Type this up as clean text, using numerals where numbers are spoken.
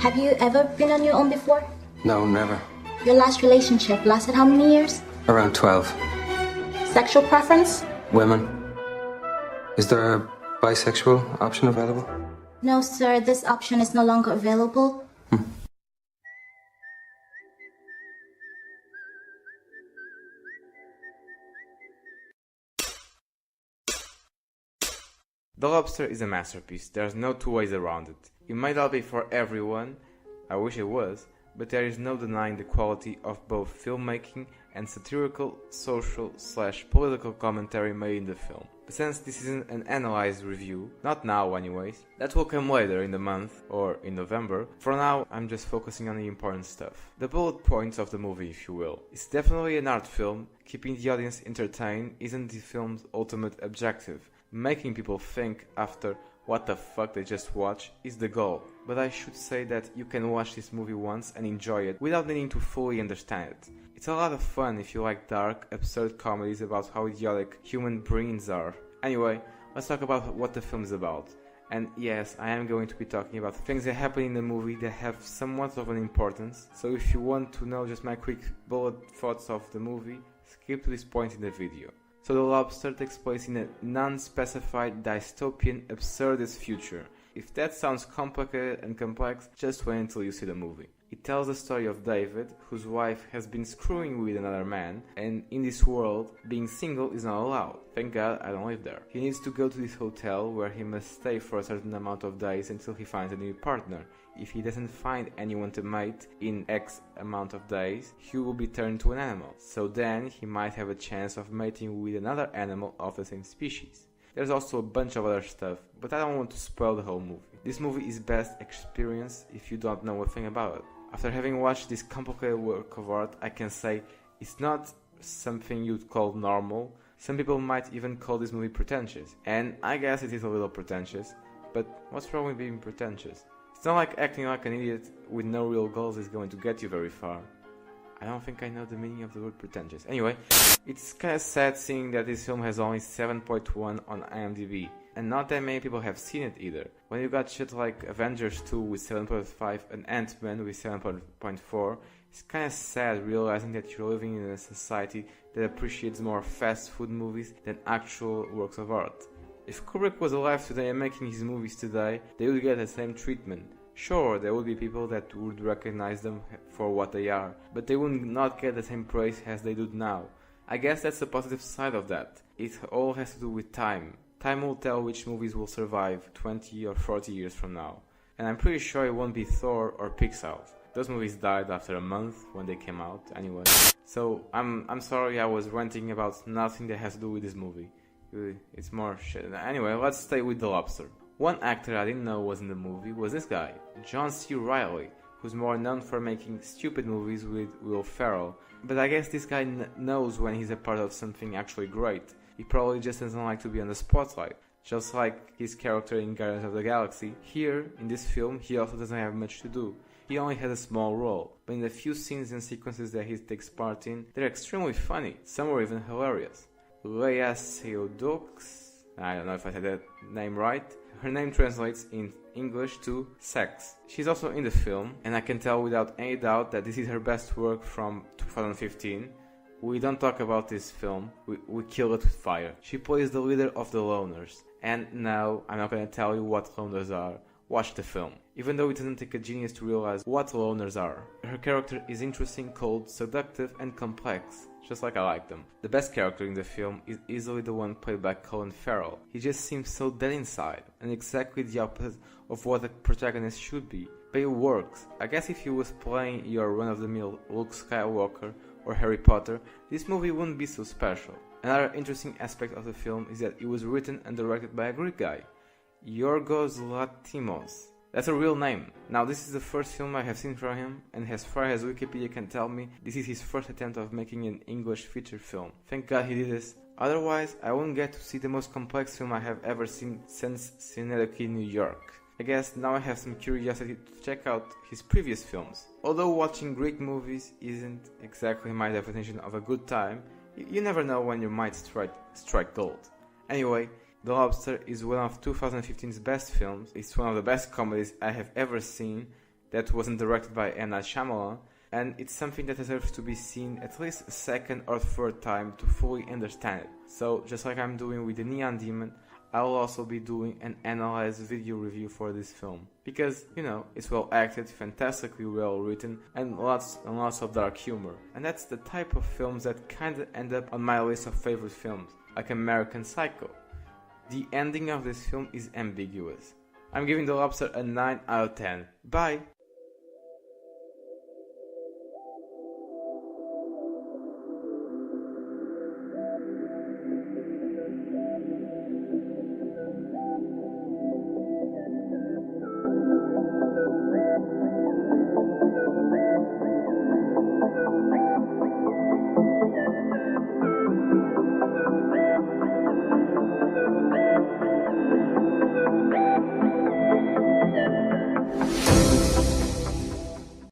Have you ever been on your own before? No, never. Your last relationship lasted how many years? Around 12. Sexual preference? Women. Is there a bisexual option available? No, sir, this option is no longer available. The Lobster is a masterpiece, there's no two ways around it. It might not be for everyone, I wish it was, but there is no denying the quality of both filmmaking and satirical, social/political commentary made in the film. But since this isn't an analyzed review, not now anyways, that will come later in the month, or in November, for now I'm just focusing on the important stuff. The bullet points of the movie, if you will. It's definitely an art film, keeping the audience entertained isn't the film's ultimate objective. Making people think after what the fuck they just watched is the goal. But I should say that you can watch this movie once and enjoy it without needing to fully understand it. It's a lot of fun if you like dark, absurd comedies about how idiotic human brains are. Anyway, let's talk about what the film is about. And yes, I am going to be talking about things that happen in the movie that have somewhat of an importance. So if you want to know just my quick bullet thoughts of the movie, skip to this point in the video. So The Lobster takes place in a non-specified dystopian absurdist future. If that sounds complicated and complex, just wait until you see the movie. It tells the story of David, whose wife has been screwing with another man, and in this world, being single is not allowed. Thank God I don't live there. He needs to go to this hotel where he must stay for a certain amount of days until he finds a new partner. If he doesn't find anyone to mate in X amount of days, he will be turned to an animal. So then he might have a chance of mating with another animal of the same species. There's also a bunch of other stuff, but I don't want to spoil the whole movie. This movie is best experienced if you don't know a thing about it. After having watched this complicated work of art, I can say it's not something you'd call normal. Some people might even call this movie pretentious, and I guess it is a little pretentious, but what's wrong with being pretentious? It's not like acting like an idiot with no real goals is going to get you very far. I don't think I know the meaning of the word pretentious. Anyway, it's kinda sad seeing that this film has only 7.1 on IMDb, and not that many people have seen it either. When you got shit like Avengers 2 with 7.5 and Ant-Man with 7.4, it's kinda sad realizing that you're living in a society that appreciates more fast food movies than actual works of art. If Kubrick was alive today and making his movies today, they would get the same treatment. Sure, there would be people that would recognize them for what they are, but they would not get the same praise as they do now. I guess that's the positive side of that. It all has to do with time. Time will tell which movies will survive 20 or 40 years from now. And I'm pretty sure it won't be Thor or Pixar. Those movies died after a month when they came out anyway. So I'm sorry I was ranting about nothing that has to do with this movie. It's more shit. Anyway, let's stay with The Lobster. One actor I didn't know was in the movie was this guy, John C. Reilly, who's more known for making stupid movies with Will Ferrell. But I guess this guy knows when he's a part of something actually great. He probably just doesn't like to be on the spotlight. Just like his character in Guardians of the Galaxy, here, in this film, he also doesn't have much to do. He only has a small role, but in the few scenes and sequences that he takes part in, they're extremely funny, some were even hilarious. Lea Seydoux, I don't know if I said that name right. Her name translates in English to sex. She's also in the film, and I can tell without any doubt that this is her best work from 2015. We don't talk about this film, we kill it with fire. She plays the leader of the loners, and now I'm not gonna tell you what loners are. Watch the film. Even though it doesn't take a genius to realize what loners are. Her character is interesting, cold, seductive, and complex, just like I like them. The best character in the film is easily the one played by Colin Farrell. He just seems so dead inside, and exactly the opposite of what a protagonist should be. But it works. I guess if he was playing your run-of-the-mill Luke Skywalker or Harry Potter, this movie wouldn't be so special. Another interesting aspect of the film is that it was written and directed by a Greek guy, Yorgos Lanthimos. That's a real name. Now this is the first film I have seen from him, and as far as Wikipedia can tell me, this is his first attempt of making an English feature film. Thank God he did this. Otherwise, I wouldn't get to see the most complex film I have ever seen since Synecdoche, New York. I guess now I have some curiosity to check out his previous films. Although watching Greek movies isn't exactly my definition of a good time, you never know when you might strike gold. Anyway, The Lobster is one of 2015's best films. It's one of the best comedies I have ever seen. that wasn't directed by M. Night Shyamalan, and it's something that deserves to be seen at least a second or third time to fully understand it. So, just like I'm doing with the Neon Demon, I will also be doing an analyzed video review for this film. Because, it's well acted, fantastically well written, and lots of dark humor. And that's the type of films that kinda end up on my list of favorite films, like American Psycho. The ending of this film is ambiguous. I'm giving The Lobster a 9 out of 10. Bye!